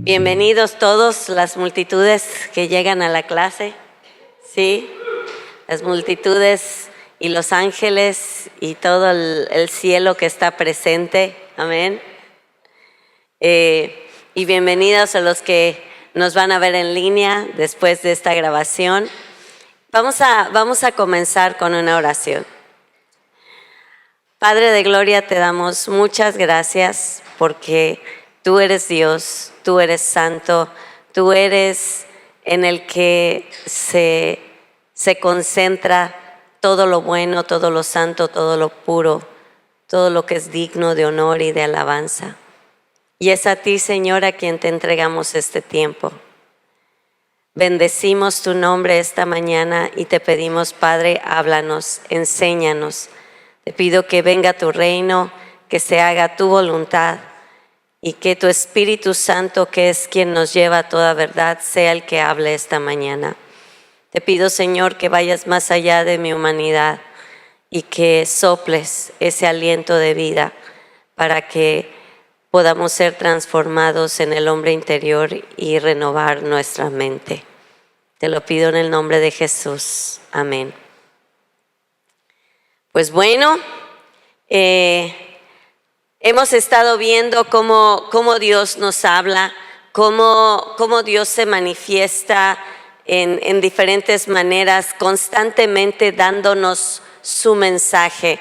Bienvenidos todos, las multitudes que llegan a la clase, ¿sí? Las multitudes y los ángeles y todo el cielo que está presente, amén. Y bienvenidos a los que nos van a ver en línea después de esta grabación. Vamos a comenzar con una oración. Padre de gloria, te damos muchas gracias porque tú eres Dios, tú eres santo, tú eres en el que se concentra todo lo bueno, todo lo santo, todo lo puro, todo lo que es digno de honor y de alabanza. Y es a ti, Señor, a quien te entregamos este tiempo. Bendecimos tu nombre esta mañana y te pedimos, Padre, háblanos, enséñanos. Te pido que venga tu reino, que se haga tu voluntad y que tu Espíritu Santo, que es quien nos lleva a toda verdad, sea el que hable esta mañana. Te pido, Señor, que vayas más allá de mi humanidad y que soples ese aliento de vida para que podamos ser transformados en el hombre interior y renovar nuestra mente. Te lo pido en el nombre de Jesús. Amén. Pues bueno, hemos estado viendo cómo Dios nos habla, cómo Dios se manifiesta en diferentes maneras, constantemente dándonos su mensaje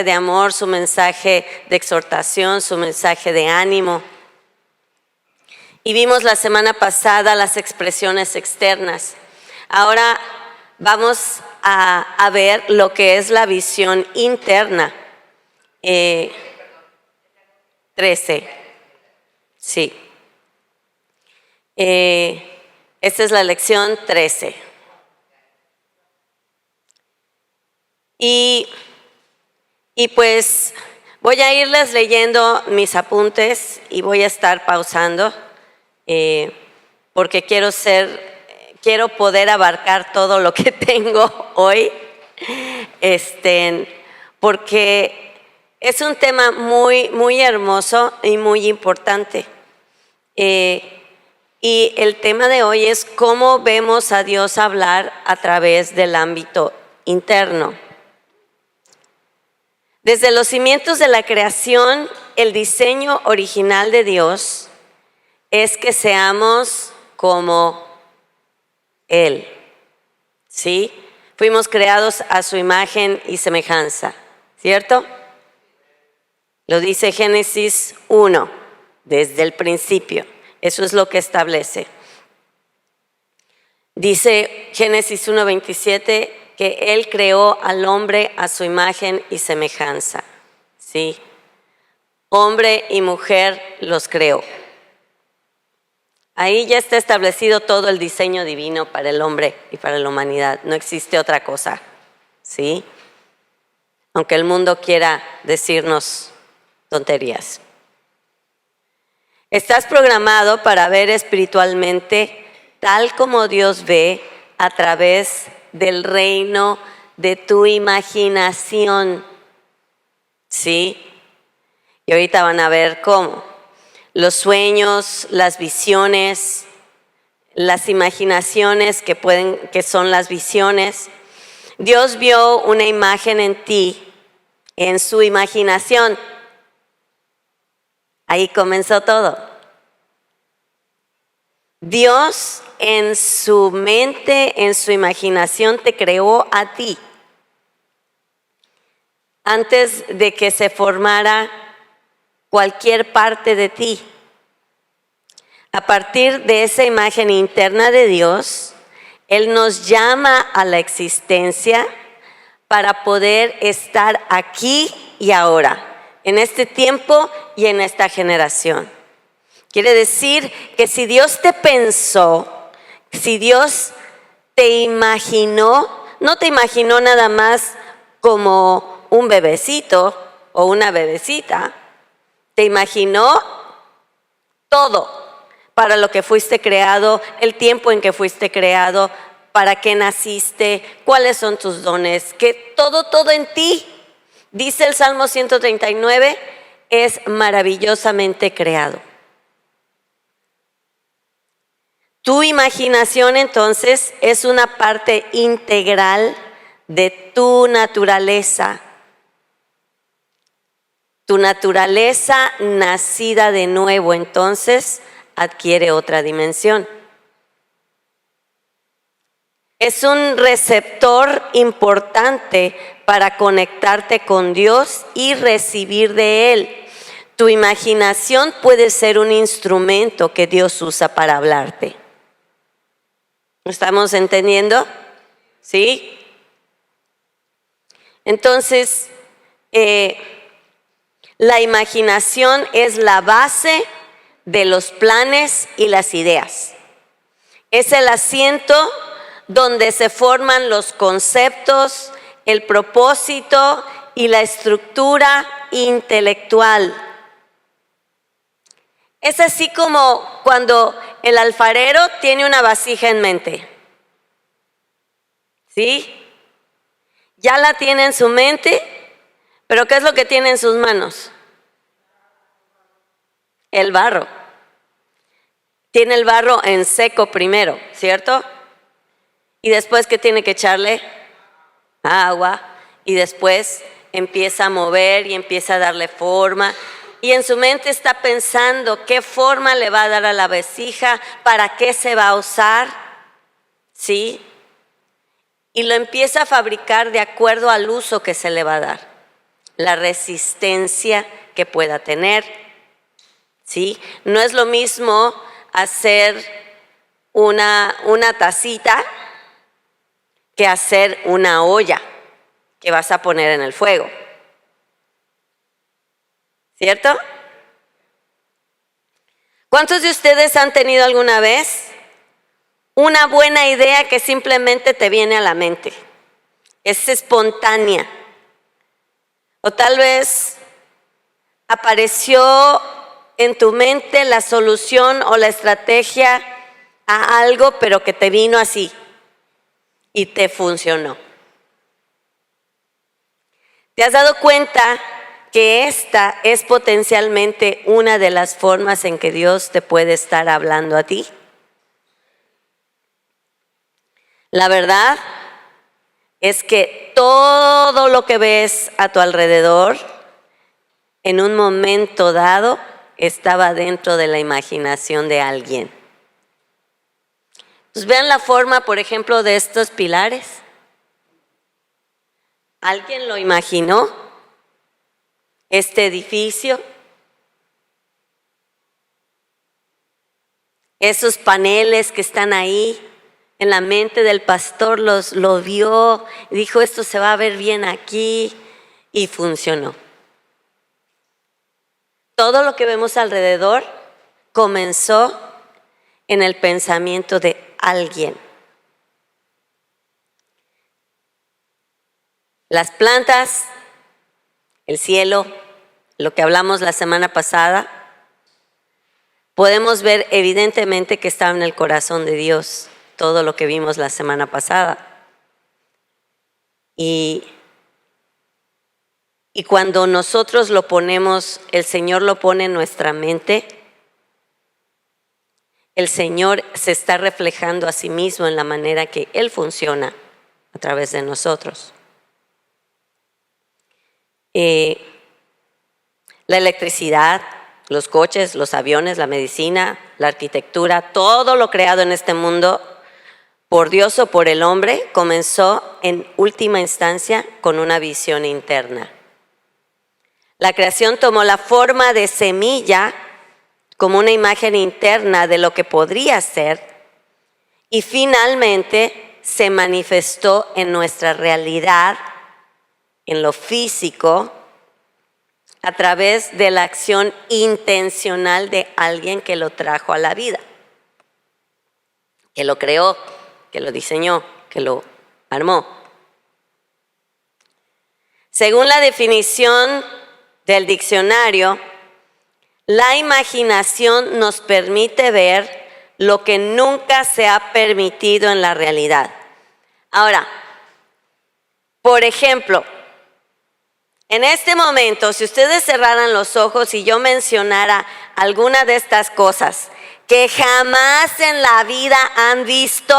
de amor, su mensaje de exhortación, su mensaje de ánimo. Y vimos la semana pasada las expresiones externas. Ahora vamos a ver lo que es la visión interna. 13. Sí. Esta es la lección 13. Y pues voy a irles leyendo mis apuntes y voy a estar pausando porque quiero poder abarcar todo lo que tengo hoy, porque es un tema muy, muy hermoso y muy importante. Y el tema de hoy es cómo vemos a Dios hablar a través del ámbito interno. Desde los cimientos de la creación, el diseño original de Dios es que seamos como Él, ¿sí? Fuimos creados a su imagen y semejanza, ¿cierto? Lo dice Génesis 1, desde el principio. Eso es lo que establece. Dice Génesis 1:27 que Él creó al hombre a su imagen y semejanza, ¿sí? Hombre y mujer los creó. Ahí ya está establecido todo el diseño divino para el hombre y para la humanidad. No existe otra cosa, ¿sí? Aunque el mundo quiera decirnos tonterías. Estás programado para ver espiritualmente tal como Dios ve a través del reino de tu imaginación, ¿sí? Y ahorita van a ver cómo. Los sueños, las visiones, las imaginaciones que son las visiones. Dios vio una imagen en ti, en su imaginación. Ahí comenzó todo. Dios en su mente, en su imaginación te creó a ti. Antes de que se formara cualquier parte de ti. A partir de esa imagen interna de Dios, Él nos llama a la existencia para poder estar aquí y ahora, en este tiempo y en esta generación. Quiere decir que si Dios te pensó, si Dios te imaginó, no te imaginó nada más como un bebecito o una bebecita, te imaginó todo para lo que fuiste creado, el tiempo en que fuiste creado, para qué naciste, cuáles son tus dones, que todo en ti, dice el Salmo 139, es maravillosamente creado. Tu imaginación entonces es una parte integral de tu naturaleza. Tu naturaleza nacida de nuevo entonces adquiere otra dimensión. Es un receptor importante para conectarte con Dios y recibir de Él. Tu imaginación puede ser un instrumento que Dios usa para hablarte. ¿Lo estamos entendiendo? ¿Sí? Entonces, la imaginación es la base de los planes y las ideas. Es el asiento donde se forman los conceptos, el propósito y la estructura intelectual. Es así como cuando el alfarero tiene una vasija en mente. ¿Sí? Ya la tiene en su mente, pero ¿qué es lo que tiene en sus manos? El barro. Tiene el barro en seco primero, ¿cierto? Y después, ¿qué tiene que echarle? Agua. Y después empieza a mover y empieza a darle forma. Y en su mente está pensando qué forma le va a dar a la vasija, para qué se va a usar, ¿sí? Y lo empieza a fabricar de acuerdo al uso que se le va a dar, la resistencia que pueda tener, ¿sí? No es lo mismo hacer una tacita que hacer una olla que vas a poner en el fuego. ¿Cierto? ¿Cuántos de ustedes han tenido alguna vez una buena idea que simplemente te viene a la mente? Es espontánea. O tal vez apareció en tu mente la solución o la estrategia a algo, pero que te vino así y te funcionó. ¿Te has dado cuenta que esta es potencialmente una de las formas en que Dios te puede estar hablando a ti? La verdad es que todo lo que ves a tu alrededor, en un momento dado, estaba dentro de la imaginación de alguien. Pues vean la forma, por ejemplo, de estos pilares. ¿Alguien lo imaginó? Este edificio, esos paneles que están ahí, en la mente del pastor lo vio, dijo esto se va a ver bien aquí y funcionó. Todo lo que vemos alrededor comenzó en el pensamiento de alguien. Las plantas, el cielo, lo que hablamos la semana pasada, podemos ver evidentemente que estaba en el corazón de Dios, todo lo que vimos la semana pasada. Y cuando nosotros lo ponemos, el Señor lo pone en nuestra mente, el Señor se está reflejando a sí mismo en la manera que Él funciona a través de nosotros. La electricidad, los coches, los aviones, la medicina, la arquitectura, todo lo creado en este mundo por Dios o por el hombre comenzó en última instancia con una visión interna. La creación tomó la forma de semilla como una imagen interna de lo que podría ser y finalmente se manifestó en nuestra realidad, en lo físico, a través de la acción intencional de alguien que lo trajo a la vida, que lo creó, que lo diseñó, que lo armó. Según la definición del diccionario, la imaginación nos permite ver lo que nunca se ha permitido en la realidad. Ahora, por ejemplo, en este momento, si ustedes cerraran los ojos y yo mencionara alguna de estas cosas que jamás en la vida han visto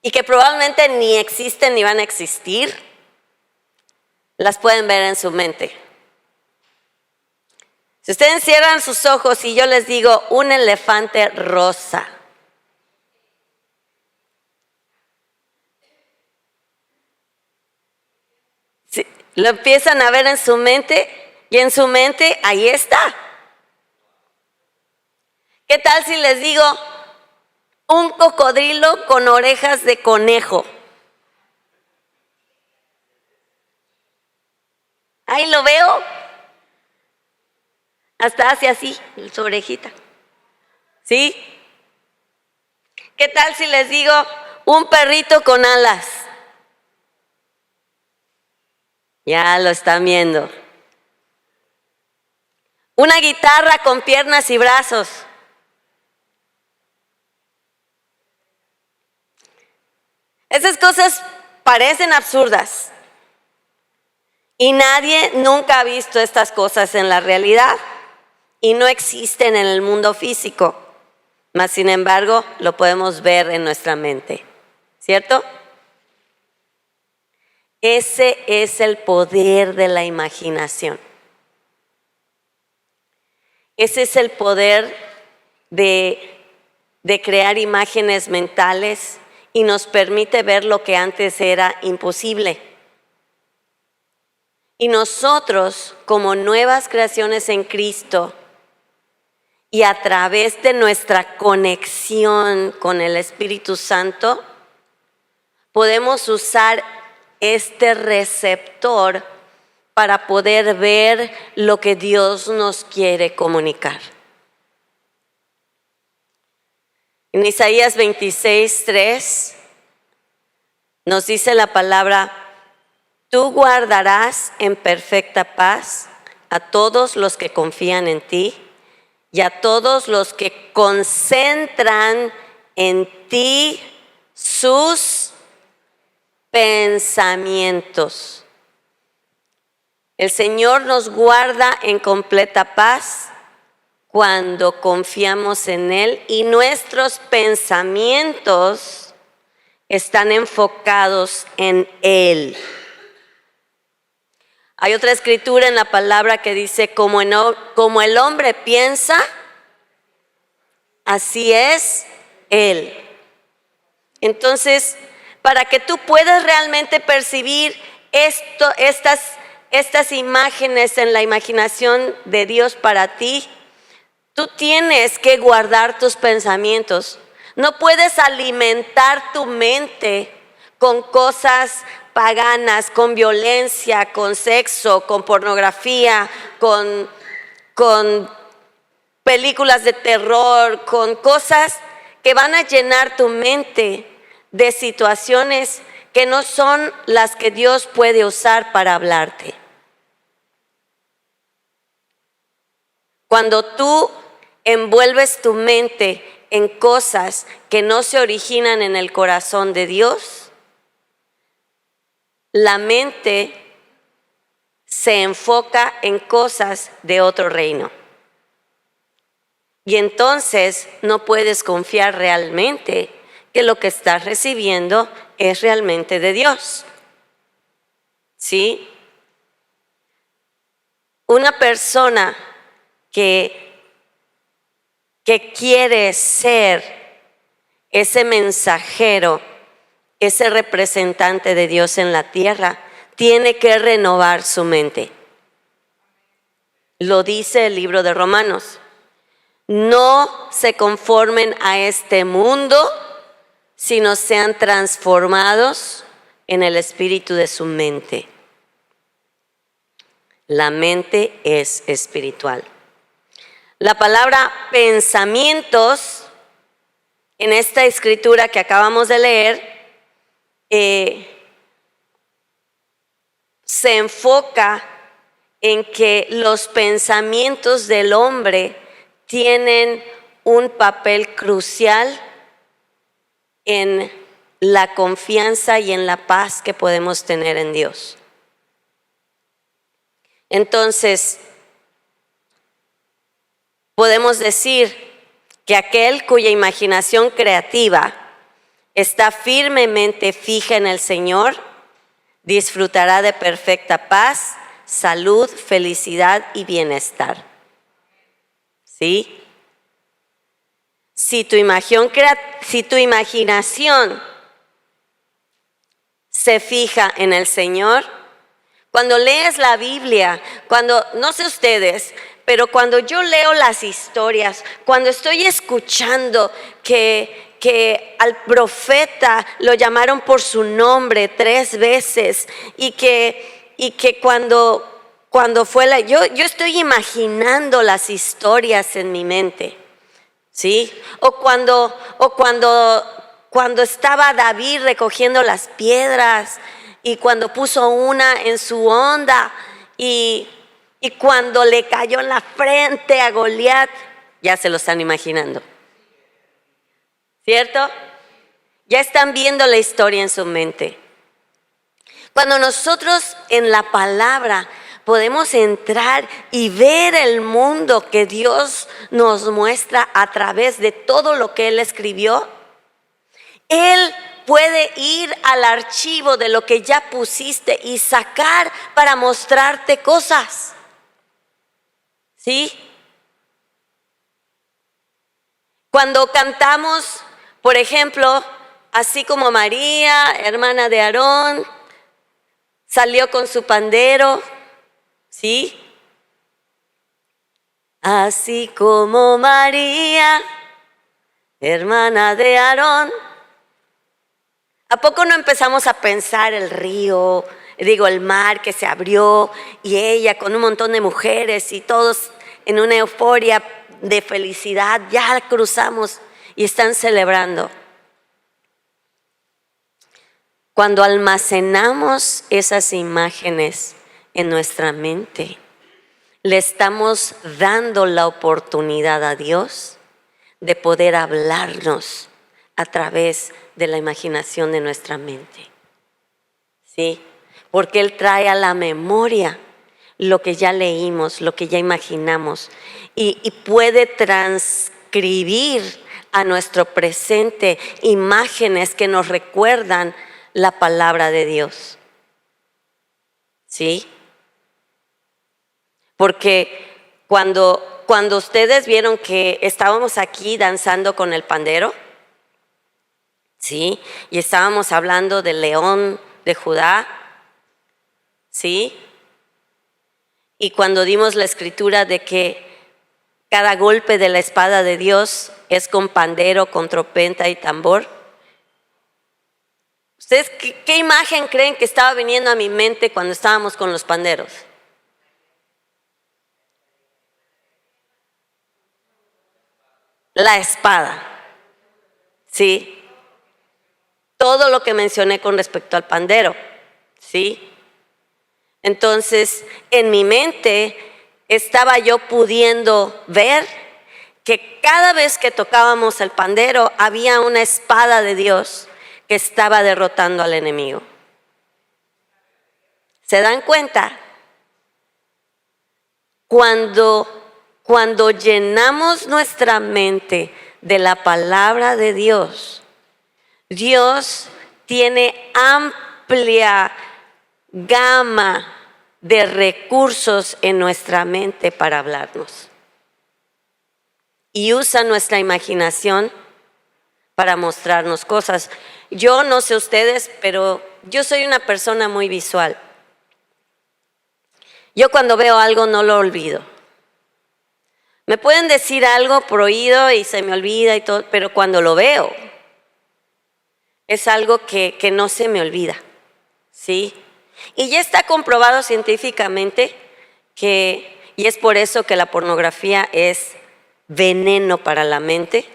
y que probablemente ni existen ni van a existir, las pueden ver en su mente. Si ustedes cierran sus ojos y yo les digo un elefante rosa, lo empiezan a ver en su mente y en su mente ahí está. ¿Qué tal si les digo un cocodrilo con orejas de conejo? Ahí lo veo. Hasta hace así, su orejita. ¿Sí? ¿Qué tal si les digo un perrito con alas? Ya lo están viendo. Una guitarra con piernas y brazos. Esas cosas parecen absurdas. Y nadie nunca ha visto estas cosas en la realidad. Y no existen en el mundo físico. Mas, sin embargo, lo podemos ver en nuestra mente. ¿Cierto? Ese es el poder de la imaginación. Ese es el poder de crear imágenes mentales y nos permite ver lo que antes era imposible. Y nosotros, como nuevas creaciones en Cristo, y a través de nuestra conexión con el Espíritu Santo, podemos usar este receptor para poder ver lo que Dios nos quiere comunicar. En Isaías 26:3 nos dice la palabra: tú guardarás en perfecta paz a todos los que confían en ti y a todos los que concentran en ti sus pensamientos. El Señor nos guarda en completa paz cuando confiamos en Él y nuestros pensamientos están enfocados en Él. Hay otra escritura en la palabra que dice: como el hombre piensa, así es Él. Entonces, para que tú puedas realmente percibir estas imágenes en la imaginación de Dios para ti, tú tienes que guardar tus pensamientos. No puedes alimentar tu mente con cosas paganas, con violencia, con sexo, con pornografía, con películas de terror, con cosas que van a llenar tu mente de situaciones que no son las que Dios puede usar para hablarte. Cuando tú envuelves tu mente en cosas que no se originan en el corazón de Dios, la mente se enfoca en cosas de otro reino. Y entonces no puedes confiar realmente que lo que estás recibiendo es realmente de Dios. ¿Sí? Una persona que quiere ser ese mensajero, ese representante de Dios en la tierra, tiene que renovar su mente. Lo dice el libro de Romanos. No se conformen a este mundo, sino sean transformados en el espíritu de su mente. La mente es espiritual. La palabra pensamientos en esta escritura que acabamos de leer se enfoca en que los pensamientos del hombre tienen un papel crucial en la confianza y en la paz que podemos tener en Dios. Entonces, podemos decir que aquel cuya imaginación creativa está firmemente fija en el Señor, disfrutará de perfecta paz, salud, felicidad y bienestar. ¿Sí? Si tu imaginación se fija en el Señor, cuando lees la Biblia, no sé ustedes, pero cuando yo leo las historias, cuando estoy escuchando que al profeta lo llamaron por su nombre 3 veces y que cuando fue yo estoy imaginando las historias en mi mente, ¿sí? O cuando estaba David recogiendo las piedras y cuando puso una en su onda y cuando le cayó en la frente a Goliat, ya se lo están imaginando, ¿cierto? Ya están viendo la historia en su mente. Cuando nosotros en la palabra podemos entrar y ver el mundo que Dios nos muestra a través de todo lo que Él escribió, Él puede ir al archivo de lo que ya pusiste y sacar para mostrarte cosas. ¿Sí? Cuando cantamos, por ejemplo, así como María, hermana de Aarón, salió con su pandero, ¿sí? Así como María, hermana de Aarón. ¿A poco no empezamos a pensar el río, el mar que se abrió y ella con un montón de mujeres y todos en una euforia de felicidad, ya cruzamos y están celebrando? Cuando almacenamos esas imágenes en nuestra mente, le estamos dando la oportunidad a Dios de poder hablarnos a través de la imaginación de nuestra mente. ¿Sí? Porque Él trae a la memoria lo que ya leímos, lo que ya imaginamos y puede transcribir a nuestro presente imágenes que nos recuerdan la palabra de Dios. ¿Sí? Porque cuando ustedes vieron que estábamos aquí danzando con el pandero, ¿sí? Y estábamos hablando del león de Judá, ¿sí? Y cuando dimos la escritura de que cada golpe de la espada de Dios es con pandero, con trompeta y tambor. ¿Ustedes qué imagen creen que estaba viniendo a mi mente cuando estábamos con los panderos? La espada, ¿sí? Todo lo que mencioné con respecto al pandero, ¿sí? Entonces, en mi mente estaba yo pudiendo ver que cada vez que tocábamos el pandero había una espada de Dios que estaba derrotando al enemigo. ¿Se dan cuenta? Cuando llenamos nuestra mente de la palabra de Dios, Dios tiene amplia gama de recursos en nuestra mente para hablarnos. Y usa nuestra imaginación para mostrarnos cosas. Yo no sé ustedes, pero yo soy una persona muy visual. Yo cuando veo algo no lo olvido. Me pueden decir algo por oído y se me olvida y todo, pero cuando lo veo es algo que no se me olvida, ¿sí? Y ya está comprobado científicamente y es por eso que la pornografía es veneno para la mente,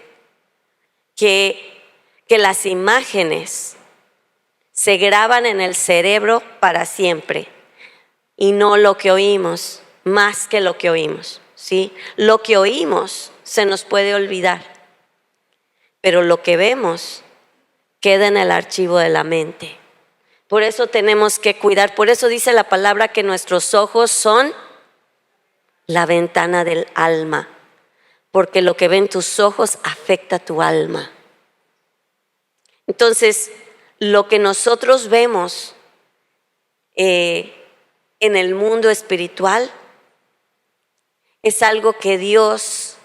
que las imágenes se graban en el cerebro para siempre y no lo que oímos, más que lo que oímos, ¿sí? Lo que oímos se nos puede olvidar, pero lo que vemos queda en el archivo de la mente. Por eso tenemos que cuidar, por eso dice la palabra que nuestros ojos son la ventana del alma, porque lo que ven tus ojos afecta tu alma. Entonces, lo que nosotros vemos en el mundo espiritual es algo que Dios,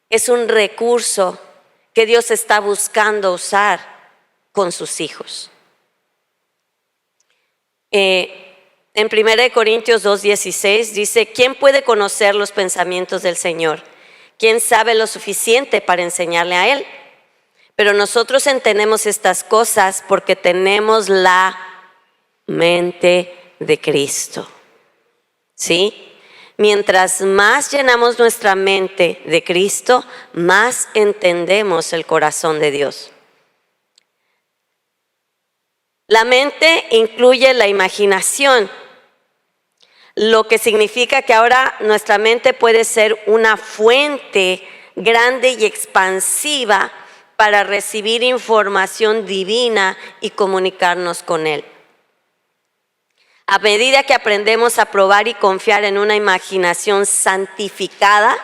es un recurso que Dios está buscando usar con sus hijos. En 1 Corintios 2:16 dice: ¿quién puede conocer los pensamientos del Señor? ¿Quién sabe lo suficiente para enseñarle a Él? Pero nosotros entendemos estas cosas porque tenemos la mente de Cristo. ¿Sí? Mientras más llenamos nuestra mente de Cristo, más entendemos el corazón de Dios. La mente incluye la imaginación, lo que significa que ahora nuestra mente puede ser una fuente grande y expansiva para recibir información divina y comunicarnos con Él. A medida que aprendemos a probar y confiar en una imaginación santificada,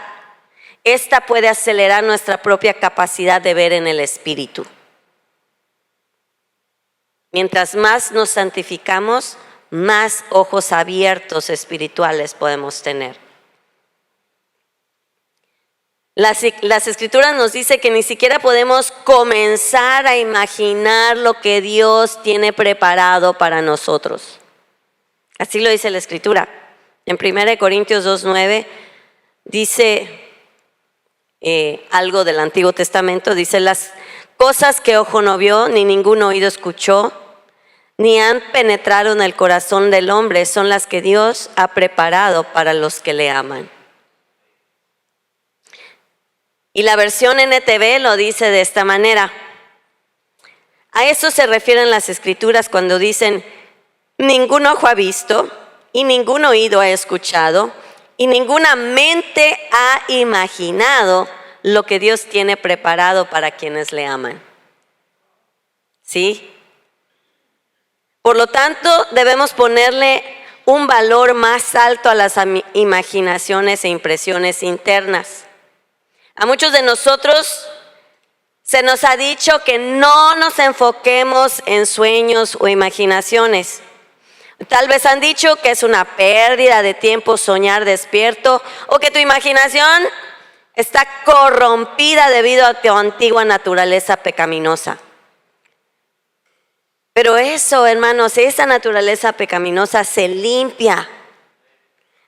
esta puede acelerar nuestra propia capacidad de ver en el Espíritu. Mientras más nos santificamos, más ojos abiertos espirituales podemos tener. Las Escrituras nos dicen que ni siquiera podemos comenzar a imaginar lo que Dios tiene preparado para nosotros. Así lo dice la Escritura. En 1 Corintios 2:9 dice algo del Antiguo Testamento. Dice: las cosas que ojo no vio, ni ningún oído escuchó, ni han penetrado en el corazón del hombre, son las que Dios ha preparado para los que le aman. Y la versión NTV lo dice de esta manera. A eso se refieren las Escrituras cuando dicen: ningún ojo ha visto, y ningún oído ha escuchado, y ninguna mente ha imaginado lo que Dios tiene preparado para quienes le aman. ¿Sí? Por lo tanto, debemos ponerle un valor más alto a las imaginaciones e impresiones internas. A muchos de nosotros se nos ha dicho que no nos enfoquemos en sueños o imaginaciones. Tal vez han dicho que es una pérdida de tiempo soñar despierto, o que tu imaginación está corrompida debido a tu antigua naturaleza pecaminosa. Pero eso, hermanos, esa naturaleza pecaminosa se limpia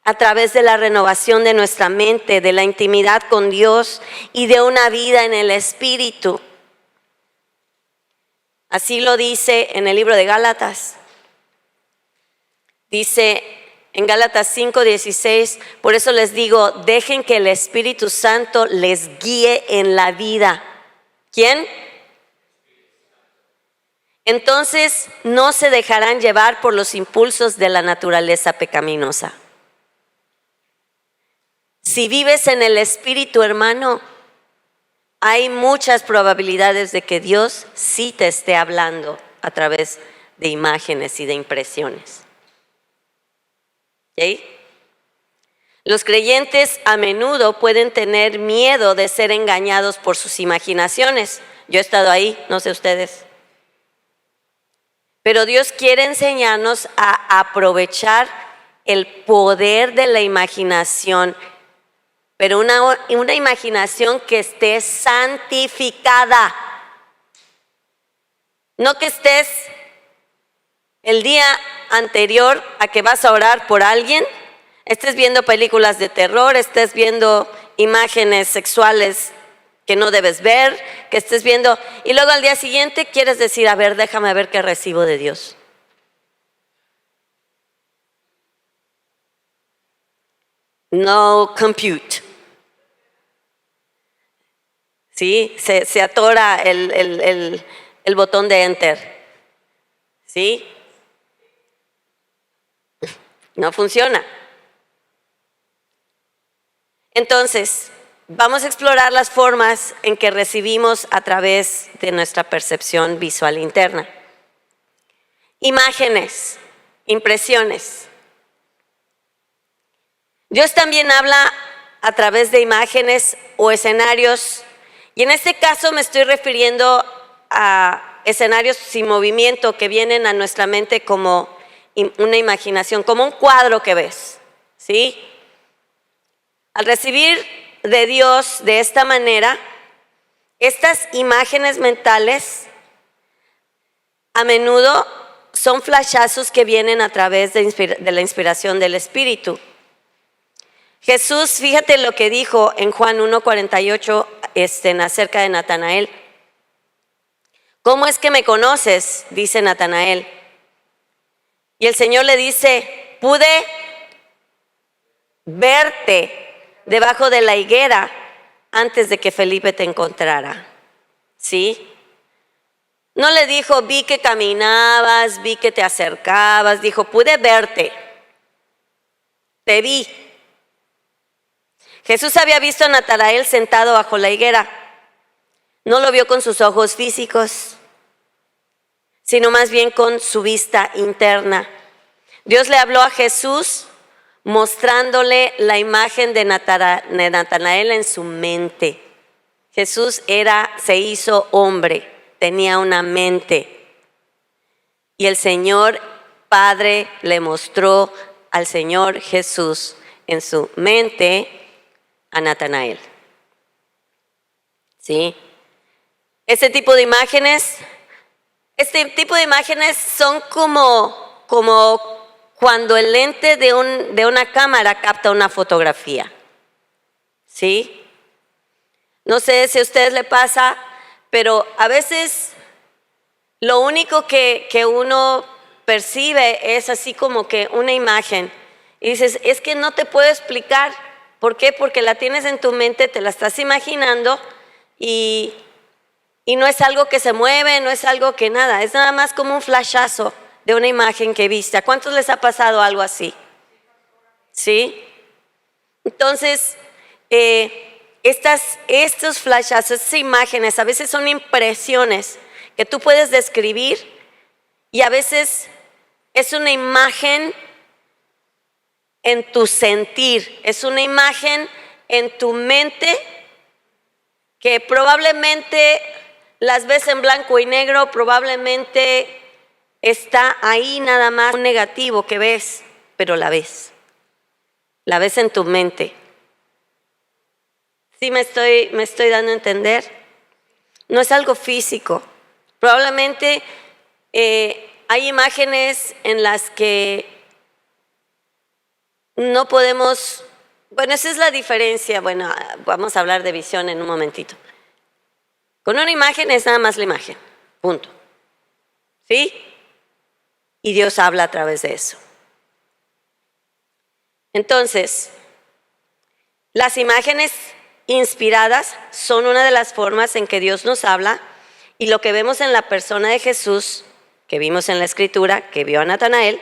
a través de la renovación de nuestra mente, de la intimidad con Dios y de una vida en el Espíritu. Así lo dice en el libro de Gálatas. Dice en Gálatas 5:16: por eso les digo, dejen que el Espíritu Santo les guíe en la vida. ¿Quién? Entonces no se dejarán llevar por los impulsos de la naturaleza pecaminosa. Si vives en el Espíritu, hermano, hay muchas probabilidades de que Dios sí te esté hablando a través de imágenes y de impresiones. ¿Sí? Los creyentes a menudo pueden tener miedo de ser engañados por sus imaginaciones. Yo he estado ahí, no sé ustedes. Pero Dios quiere enseñarnos a aprovechar el poder de la imaginación, pero una imaginación que esté santificada. No que estés el día anterior a que vas a orar por alguien, estés viendo películas de terror, estés viendo imágenes sexuales que no debes ver, que estés viendo, y luego al día siguiente quieres decir: a ver, déjame ver qué recibo de Dios. No compute. ¿Sí? Se atora el botón de enter. ¿Sí? No funciona. Entonces, vamos a explorar las formas en que recibimos a través de nuestra percepción visual interna. Imágenes, impresiones. Dios también habla a través de imágenes o escenarios. Y en este caso me estoy refiriendo a escenarios sin movimiento que vienen a nuestra mente como una imaginación, como un cuadro que ves, ¿sí? Al recibir de Dios de esta manera, estas imágenes mentales a menudo son flashazos que vienen a través de la inspiración del Espíritu. Jesús, fíjate lo que dijo en Juan 1:48 acerca de Natanael. ¿Cómo es que me conoces?, dice Natanael. Y el Señor le dice, pude verte debajo de la higuera antes de que Felipe te encontrara. ¿Sí? No le dijo, vi que caminabas, vi que te acercabas. Dijo, pude verte. Te vi. Jesús había visto a Natanael sentado bajo la higuera. No lo vio con sus ojos físicos, sino más bien con su vista interna. Dios le habló a Jesús mostrándole la imagen de Natanael en su mente. Jesús se hizo hombre, tenía una mente. Y el Señor Padre le mostró al Señor Jesús en su mente a Natanael. ¿Sí? Este tipo de imágenes son como cuando el lente de una cámara capta una fotografía. ¿Sí? No sé si a ustedes les pasa, pero a veces lo único que uno percibe es así como que una imagen. Y dices, es que no te puedo explicar. ¿Por qué? Porque la tienes en tu mente, te la estás imaginando y no es algo que se mueve, no es algo que nada. Es nada más como un flashazo de una imagen que viste. ¿A cuántos les ha pasado algo así? ¿Sí? Entonces, estos flashazos, estas imágenes, a veces son impresiones que tú puedes describir y a veces es una imagen en tu sentir, es una imagen en tu mente que probablemente las ves en blanco y negro, probablemente está ahí nada más un negativo que ves, pero la ves en tu mente. ¿Sí me estoy dando a entender? No es algo físico. Probablemente hay imágenes en las que no podemos, bueno, esa es la diferencia. Bueno, vamos a hablar de visión en un momentito. Con una imagen es nada más la imagen, punto. ¿Sí? Y Dios habla a través de eso. Entonces, las imágenes inspiradas son una de las formas en que Dios nos habla, y lo que vemos en la persona de Jesús, que vimos en la Escritura, que vio a Natanael,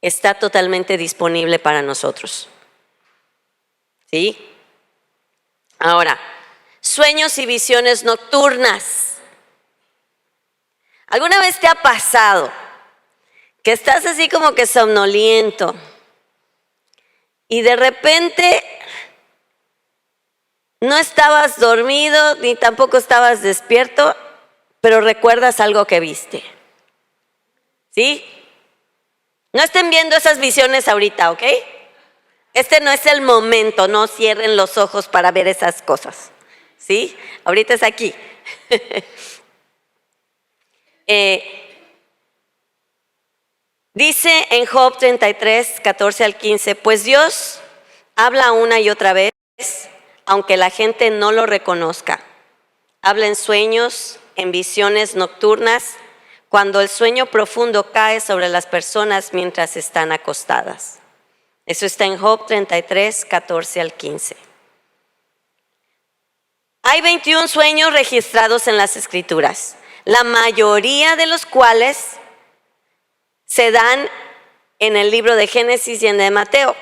está totalmente disponible para nosotros. ¿Sí? Ahora, sueños y visiones nocturnas. ¿Alguna vez te ha pasado que estás así como que somnoliento y de repente no estabas dormido ni tampoco estabas despierto, pero recuerdas algo que viste? ¿Sí? No estén viendo esas visiones ahorita, ¿ok? Este no es el momento, no cierren los ojos para ver esas cosas. ¿Sí? Ahorita es aquí. Dice en Job 33, 14 al 15, pues Dios habla una y otra vez, aunque la gente no lo reconozca. Habla en sueños, en visiones nocturnas, cuando el sueño profundo cae sobre las personas mientras están acostadas. Eso está en Job 33, 14 al 15. Hay 21 sueños registrados en las Escrituras, la mayoría de los cuales se dan en el libro de Génesis y en el de Mateo.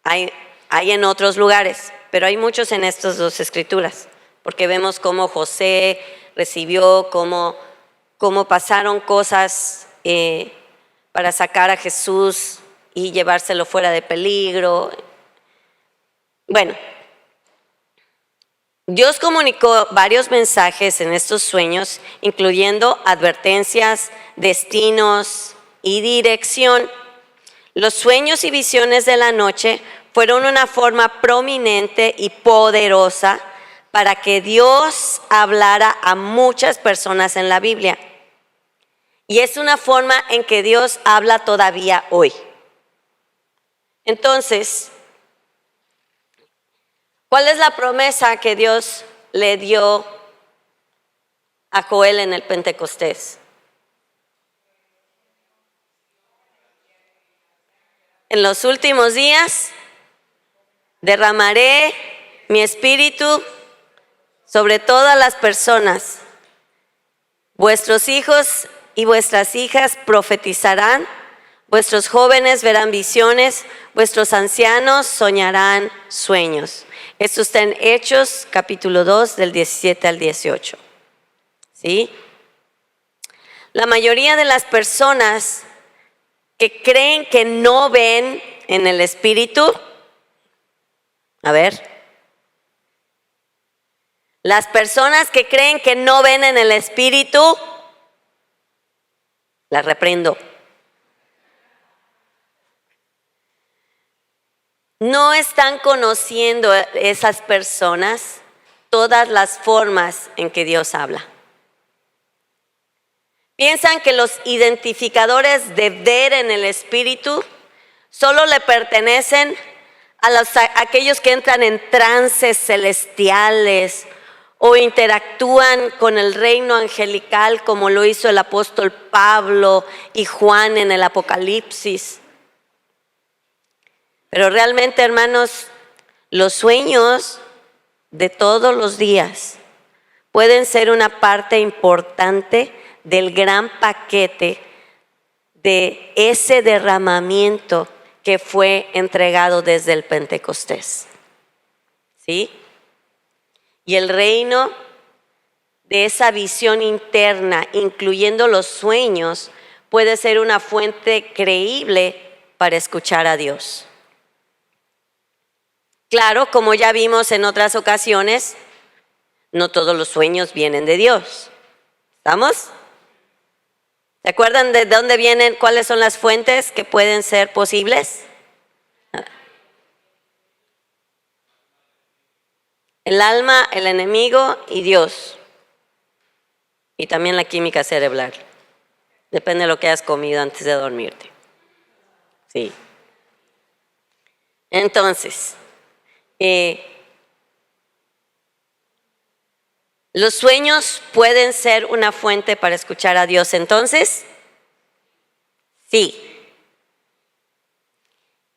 Hay en otros lugares, pero hay muchos en estas dos Escrituras, porque vemos cómo José recibió, cómo pasaron cosas para sacar a Jesús y llevárselo fuera de peligro. Bueno, Dios comunicó varios mensajes en estos sueños, incluyendo advertencias, destinos y dirección. Los sueños y visiones de la noche fueron una forma prominente y poderosa para que Dios hablara a muchas personas en la Biblia. Y es una forma en que Dios habla todavía hoy. Entonces, ¿cuál es la promesa que Dios le dio a Joel en el Pentecostés? En los últimos días derramaré mi espíritu sobre todas las personas. Vuestros hijos y vuestras hijas profetizarán, vuestros jóvenes verán visiones, vuestros ancianos soñarán sueños. Esto está en Hechos, capítulo 2, del 17 al 18. ¿Sí? La mayoría de las personas que creen que no ven en el espíritu, las personas que creen que no ven en el espíritu, las reprendo. No están conociendo esas personas todas las formas en que Dios habla. Piensan que los identificadores de ver en el espíritu solo le pertenecen a aquellos que entran en trances celestiales o interactúan con el reino angelical como lo hizo el apóstol Pablo y Juan en el Apocalipsis. Pero realmente, hermanos, los sueños de todos los días pueden ser una parte importante del gran paquete de ese derramamiento que fue entregado desde el Pentecostés. ¿Sí? Y el reino de esa visión interna, incluyendo los sueños, puede ser una fuente creíble para escuchar a Dios. Claro, como ya vimos en otras ocasiones, no todos los sueños vienen de Dios. ¿Estamos? ¿Se acuerdan de dónde vienen, cuáles son las fuentes que pueden ser posibles? El alma, el enemigo y Dios. Y también la química cerebral. Depende de lo que hayas comido antes de dormirte. Sí. Entonces, los sueños pueden ser una fuente para escuchar a Dios. Entonces, sí.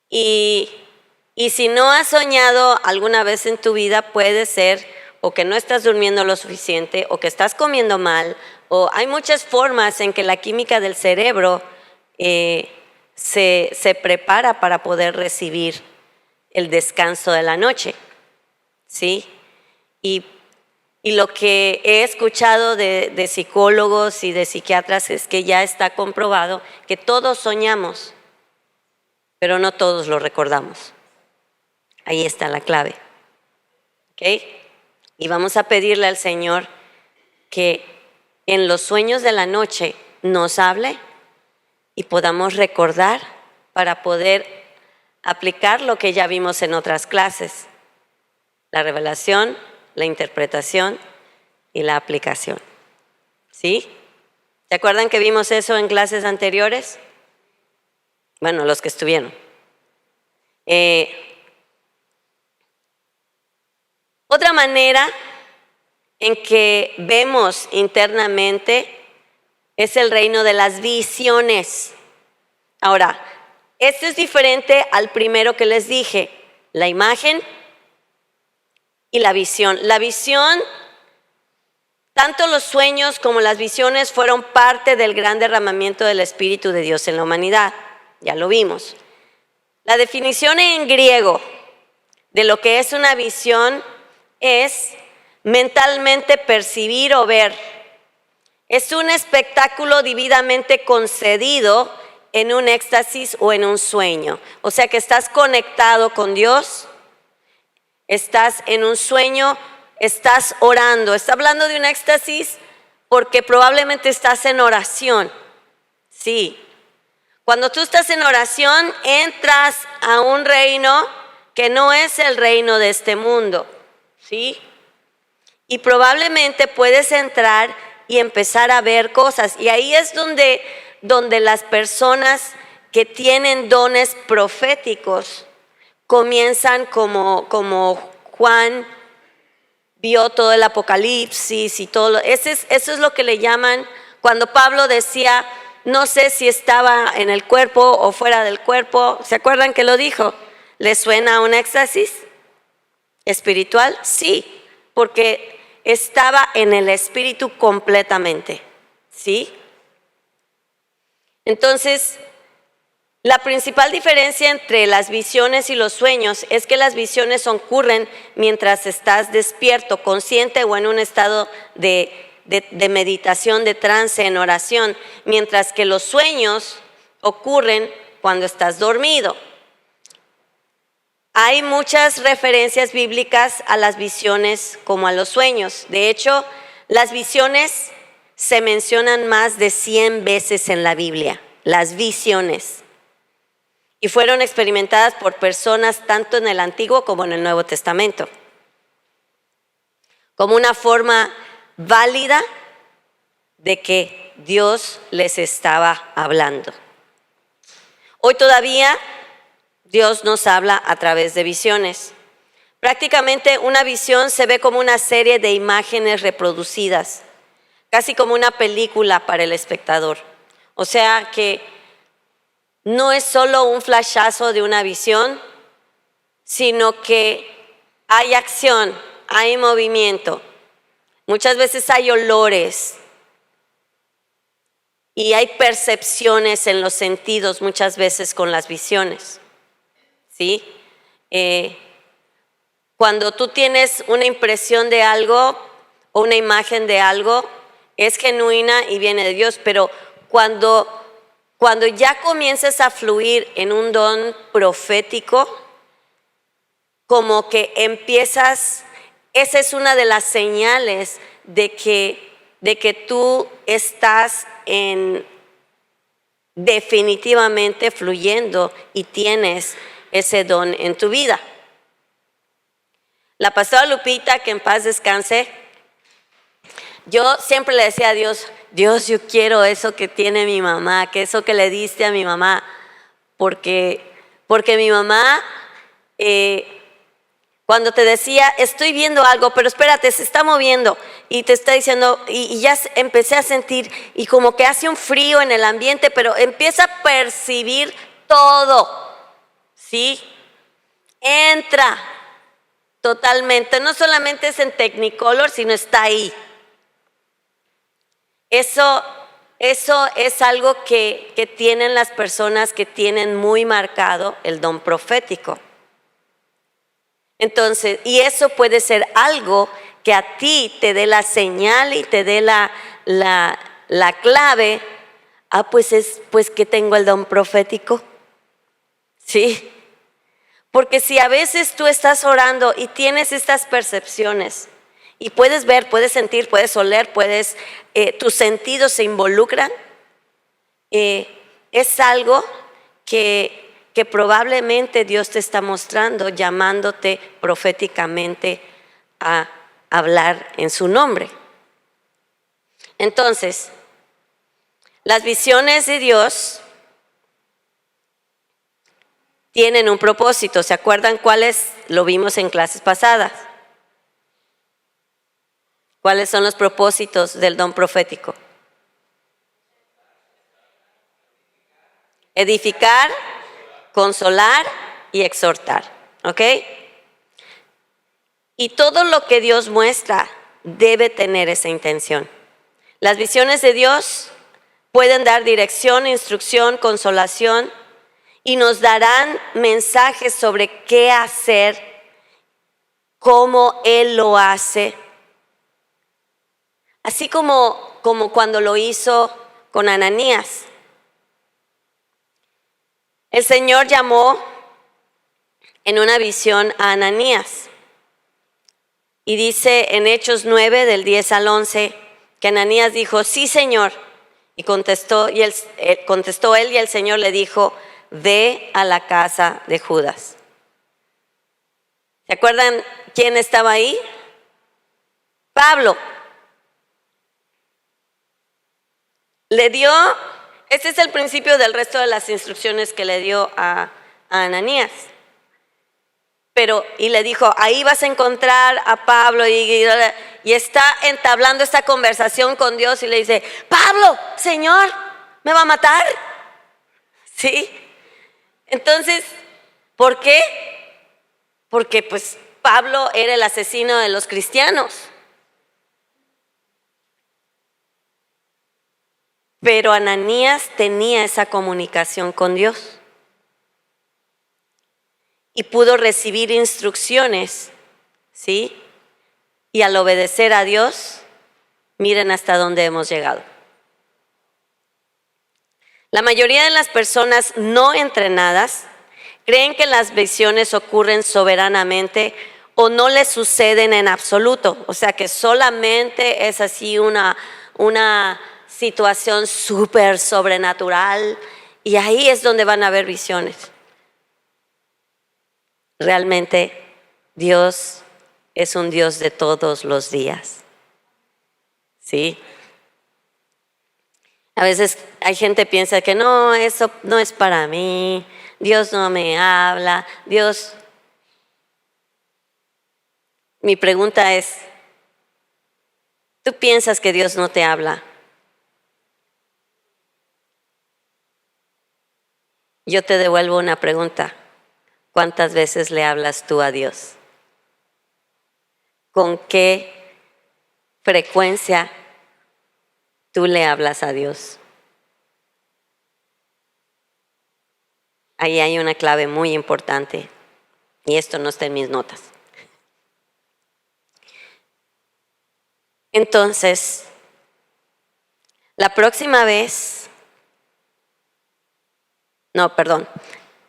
Y si no has soñado alguna vez en tu vida, puede ser o que no estás durmiendo lo suficiente, o que estás comiendo mal, o hay muchas formas en que la química del cerebro se prepara para poder recibir el descanso de la noche, ¿sí? Y lo que he escuchado de psicólogos y de psiquiatras es que ya está comprobado que todos soñamos, pero no todos lo recordamos. Ahí está la clave. ¿Ok? Y vamos a pedirle al Señor que en los sueños de la noche nos hable y podamos recordar para poder aplicar lo que ya vimos en otras clases: la revelación, la interpretación y la aplicación. ¿Sí? ¿Se acuerdan que vimos eso en clases anteriores? Bueno, los que estuvieron. Otra manera en que vemos internamente es el reino de las visiones. Ahora, esto es diferente al primero que les dije, la imagen y la visión. La visión, tanto los sueños como las visiones fueron parte del gran derramamiento del Espíritu de Dios en la humanidad. Ya lo vimos. La definición en griego de lo que es una visión es mentalmente percibir o ver. Es un espectáculo divinamente concedido en un éxtasis o en un sueño. O sea que estás conectado con Dios estás en un sueño, estás orando. Está hablando de un éxtasis porque probablemente estás en oración. Sí. Cuando tú estás en oración, entras a un reino que no es el reino de este mundo. ¿Sí? Y probablemente puedes entrar y empezar a ver cosas. Y ahí es donde las personas que tienen dones proféticos comienzan como Juan vio todo el Apocalipsis y todo. Eso es lo que le llaman, cuando Pablo decía, no sé si estaba en el cuerpo o fuera del cuerpo. ¿Se acuerdan que lo dijo? ¿Les suena a un éxtasis espiritual? Sí, porque estaba en el espíritu completamente. ¿Sí? Entonces, la principal diferencia entre las visiones y los sueños es que las visiones ocurren mientras estás despierto, consciente o en un estado de meditación, de trance, en oración, mientras que los sueños ocurren cuando estás dormido. Hay muchas referencias bíblicas a las visiones como a los sueños. De hecho, las visiones se mencionan más de 100 veces en la Biblia, las visiones. Y fueron experimentadas por personas tanto en el Antiguo como en el Nuevo Testamento, como una forma válida de que Dios les estaba hablando. Hoy todavía Dios nos habla a través de visiones. Prácticamente una visión se ve como una serie de imágenes reproducidas, casi como una película para el espectador. O sea que no es solo un flashazo de una visión, sino que hay acción, hay movimiento. Muchas veces hay olores y hay percepciones en los sentidos muchas veces con las visiones. ¿Sí? Cuando tú tienes una impresión de algo o una imagen de algo, es genuina y viene de Dios, pero cuando ya comienzas a fluir en un don profético, como que empiezas, esa es una de las señales de que tú estás definitivamente fluyendo y tienes ese don en tu vida. La pastora Lupita, que en paz descanse, yo siempre le decía a Dios, Dios, yo quiero eso que tiene mi mamá, que eso que le diste a mi mamá, porque mi mamá, cuando te decía, estoy viendo algo, pero espérate, se está moviendo, y te está diciendo, y ya empecé a sentir, y como que hace un frío en el ambiente, pero empieza a percibir todo, ¿sí? Entra totalmente, no solamente es en Technicolor, sino está ahí. Eso es algo que tienen las personas que tienen muy marcado el don profético. Entonces, y eso puede ser algo que a ti te dé la señal y te dé la clave. Pues que tengo el don profético. ¿Sí? Porque si a veces tú estás orando y tienes estas percepciones y puedes ver, puedes sentir, puedes oler, tus sentidos se involucran, es algo que probablemente Dios te está mostrando, llamándote proféticamente a hablar en su nombre. Entonces, las visiones de Dios tienen un propósito. ¿Se acuerdan cuáles? Lo vimos en clases pasadas. ¿Cuáles son los propósitos del don profético? Edificar, consolar y exhortar. ¿Ok? Y todo lo que Dios muestra debe tener esa intención. Las visiones de Dios pueden dar dirección, instrucción, consolación, y nos darán mensajes sobre qué hacer, cómo Él lo hace. Así como cuando lo hizo con Ananías. El Señor llamó en una visión a Ananías Y dice en Hechos 9, del 10 al 11, que Ananías dijo, sí, Señor. Y contestó él y el Señor le dijo, ve a la casa de Judas. ¿Se acuerdan quién estaba ahí? Pablo. Le dio, este es el principio del resto de las instrucciones que le dio a Ananías. Y le dijo, ahí vas a encontrar a Pablo y está entablando esta conversación con Dios y le dice, Pablo, Señor, ¿me va a matar? ¿Sí? Entonces, ¿por qué? Porque pues Pablo era el asesino de los cristianos. Pero Ananías tenía esa comunicación con Dios. Y pudo recibir instrucciones, ¿sí? Y al obedecer a Dios, miren hasta dónde hemos llegado. La mayoría de las personas no entrenadas creen que las visiones ocurren soberanamente o no les suceden en absoluto. O sea, que solamente es así una situación súper sobrenatural y ahí es donde van a haber visiones. Realmente Dios es un Dios de todos los días. ¿Sí? A veces hay gente que piensa que no, eso no es para mí, Dios no me habla, Dios. Mi pregunta es, ¿tú piensas que Dios no te habla? Yo te devuelvo una pregunta. ¿Cuántas veces le hablas tú a Dios? ¿Con qué frecuencia tú le hablas a Dios? Ahí hay una clave muy importante y esto no está en mis notas. Entonces, la próxima vez,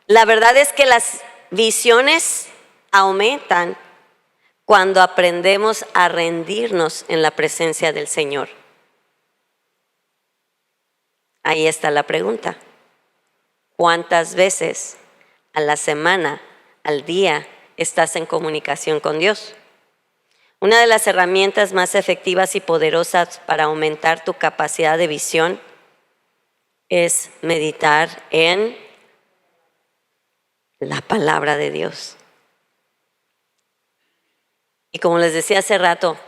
la verdad es que las visiones aumentan cuando aprendemos a rendirnos en la presencia del Señor. Ahí está la pregunta. ¿Cuántas veces a la semana, al día, estás en comunicación con Dios? Una de las herramientas más efectivas y poderosas para aumentar tu capacidad de visión es meditar en la palabra de Dios. Y como les decía hace rato,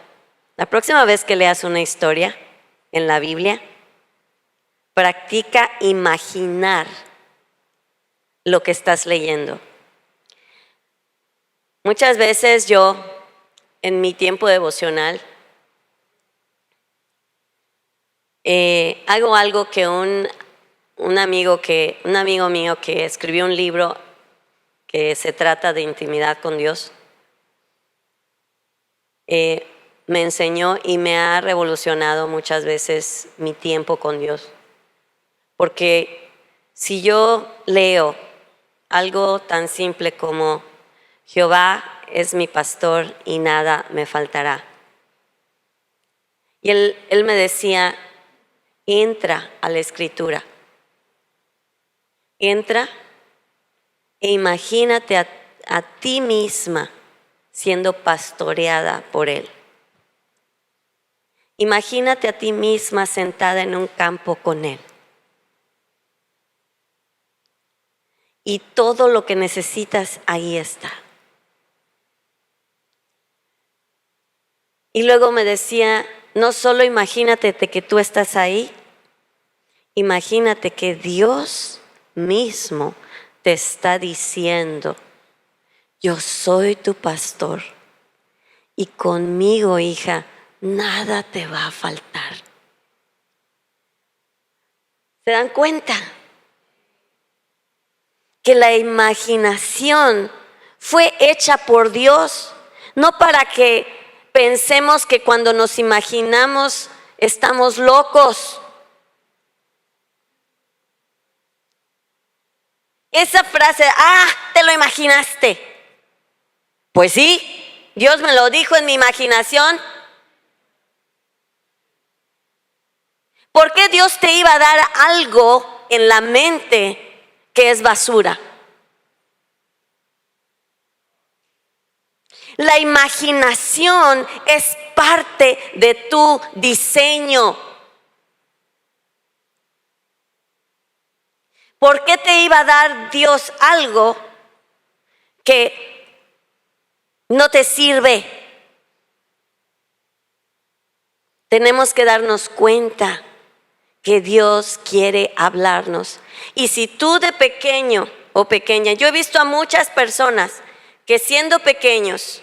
la próxima vez que leas una historia en la Biblia, practica imaginar lo que estás leyendo. Muchas veces yo, en mi tiempo devocional, hago algo que un amigo mío que escribió un libro que se trata de intimidad con Dios, me enseñó y me ha revolucionado muchas veces mi tiempo con Dios. Porque si yo leo algo tan simple como Jehová es mi pastor y nada me faltará. Y él me decía, entra a la Escritura. Entra e imagínate a ti misma siendo pastoreada por Él. Imagínate a ti misma sentada en un campo con Él. Y todo lo que necesitas ahí está. Y luego me decía, no solo imagínate que tú estás ahí, imagínate que Dios mismo te está diciendo, yo soy tu pastor y conmigo, hija, nada te va a faltar. ¿Se dan cuenta? Que la imaginación fue hecha por Dios, no para que pensemos que cuando nos imaginamos estamos locos. Esa frase, te lo imaginaste. Pues sí, Dios me lo dijo en mi imaginación. ¿Por qué Dios te iba a dar algo en la mente que es basura? La imaginación es parte de tu diseño. ¿Por qué te iba a dar Dios algo que no te sirve? Tenemos que darnos cuenta que Dios quiere hablarnos. Y si tú de pequeño o pequeña, yo he visto a muchas personas que siendo pequeños,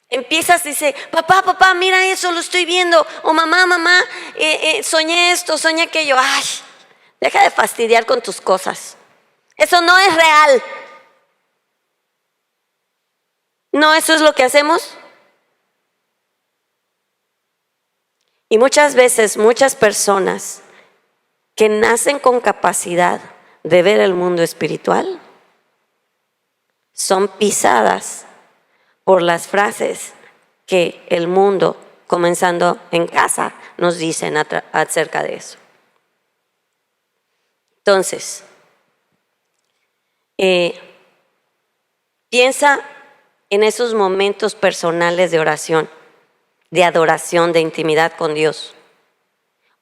empiezas y dices, papá, mira eso, lo estoy viendo. O mamá, soñé esto, soñé aquello. Ay, deja de fastidiar con tus cosas. Eso no es real. ¿No eso es lo que hacemos? Y muchas veces, muchas personas que nacen con capacidad de ver el mundo espiritual son pisadas por las frases que el mundo, comenzando en casa, nos dicen acerca de eso. Entonces, piensa en esos momentos personales de oración, de adoración, de intimidad con Dios.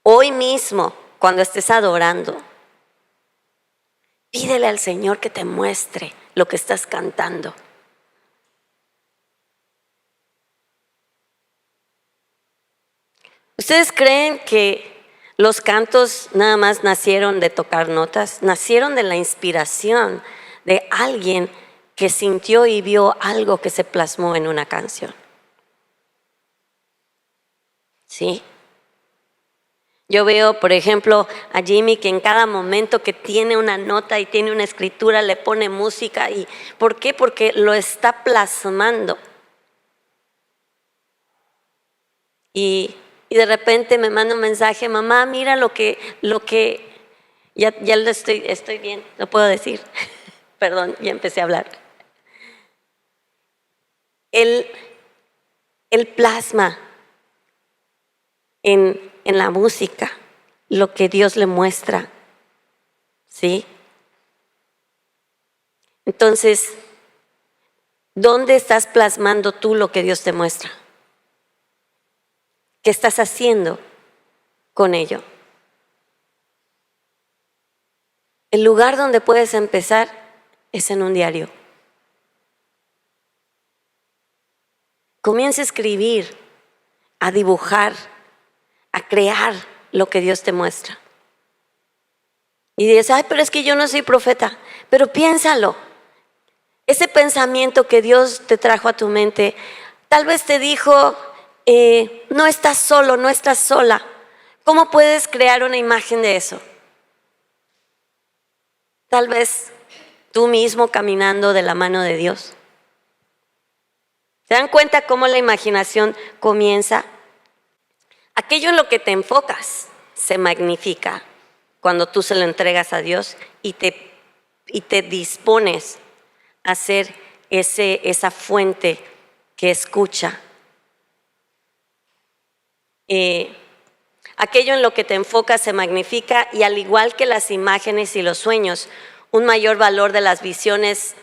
Hoy mismo, cuando estés adorando, pídele al Señor que te muestre lo que estás cantando. ¿Ustedes creen que los cantos nada más nacieron de tocar notas? Nacieron de la inspiración de alguien que sintió y vio algo que se plasmó en una canción. ¿Sí? Yo veo, por ejemplo, a Jimmy que en cada momento que tiene una nota y tiene una escritura le pone música. ¿Y por qué? Porque lo está plasmando. Y de repente me manda un mensaje, mamá, mira lo que ya lo estoy bien, lo puedo decir. Perdón, ya empecé a hablar. Él plasma en la música lo que Dios le muestra, ¿sí? Entonces, ¿dónde estás plasmando tú lo que Dios te muestra? ¿Qué estás haciendo con ello? El lugar donde puedes empezar es en un diario. Comienza a escribir, a dibujar, a crear lo que Dios te muestra. Y dices, ay, pero es que yo no soy profeta. Pero piénsalo. Ese pensamiento que Dios te trajo a tu mente, tal vez te dijo, no estás solo, no estás sola. ¿Cómo puedes crear una imagen de eso? Tal vez tú mismo caminando de la mano de Dios. ¿Se dan cuenta cómo la imaginación comienza? Aquello en lo que te enfocas se magnifica cuando tú se lo entregas a Dios y te dispones a ser esa fuente que escucha. Aquello en lo que te enfocas se magnifica, y al igual que las imágenes y los sueños, un mayor valor de las visiones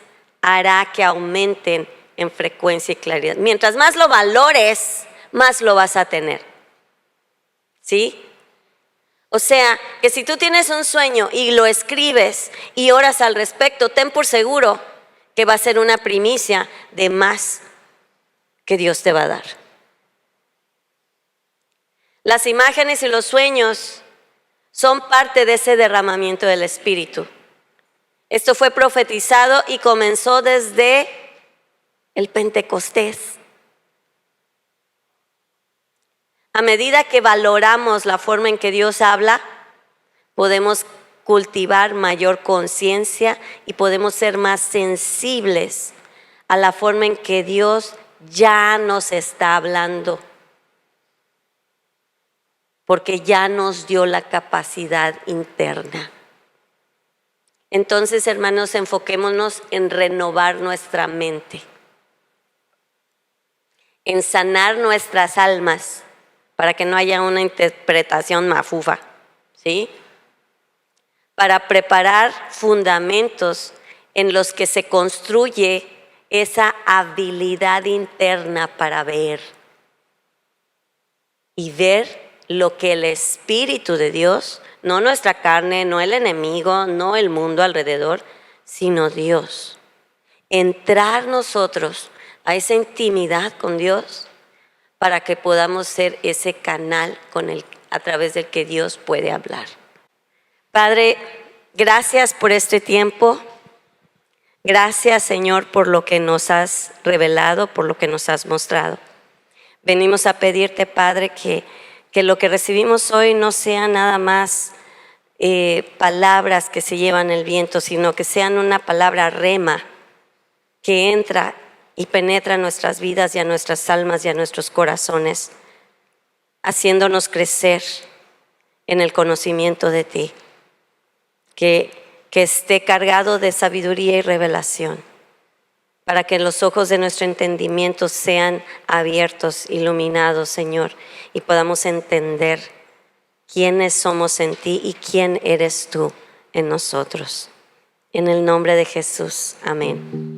hará que aumenten en frecuencia y claridad. Mientras más lo valores, más lo vas a tener. ¿Sí? O sea, que si tú tienes un sueño y lo escribes y oras al respecto, ten por seguro que va a ser una primicia de más que Dios te va a dar. Las imágenes y los sueños son parte de ese derramamiento del Espíritu. Esto fue profetizado y comenzó desde el Pentecostés. A medida que valoramos la forma en que Dios habla, podemos cultivar mayor conciencia y podemos ser más sensibles a la forma en que Dios ya nos está hablando, porque ya nos dio la capacidad interna. Entonces, hermanos, enfoquémonos en renovar nuestra mente. en sanar nuestras almas para que no haya una interpretación mafufa, ¿sí? Para preparar fundamentos en los que se construye esa habilidad interna para ver y ver lo que el Espíritu de Dios, no nuestra carne, no el enemigo, no el mundo alrededor, sino Dios. Entrar nosotros a esa intimidad con Dios para que podamos ser ese canal a través del que Dios puede hablar. Padre, gracias por este tiempo. Gracias, Señor, por lo que nos has revelado, por lo que nos has mostrado. Venimos a pedirte, Padre, que lo que recibimos hoy no sea nada más palabras que se llevan el viento, sino que sean una palabra rema que entra y penetra en nuestras vidas y a nuestras almas y a nuestros corazones, haciéndonos crecer en el conocimiento de ti, que esté cargado de sabiduría y revelación, para que los ojos de nuestro entendimiento sean abiertos, iluminados, Señor, y podamos entender quiénes somos en ti y quién eres tú en nosotros. En el nombre de Jesús, amén.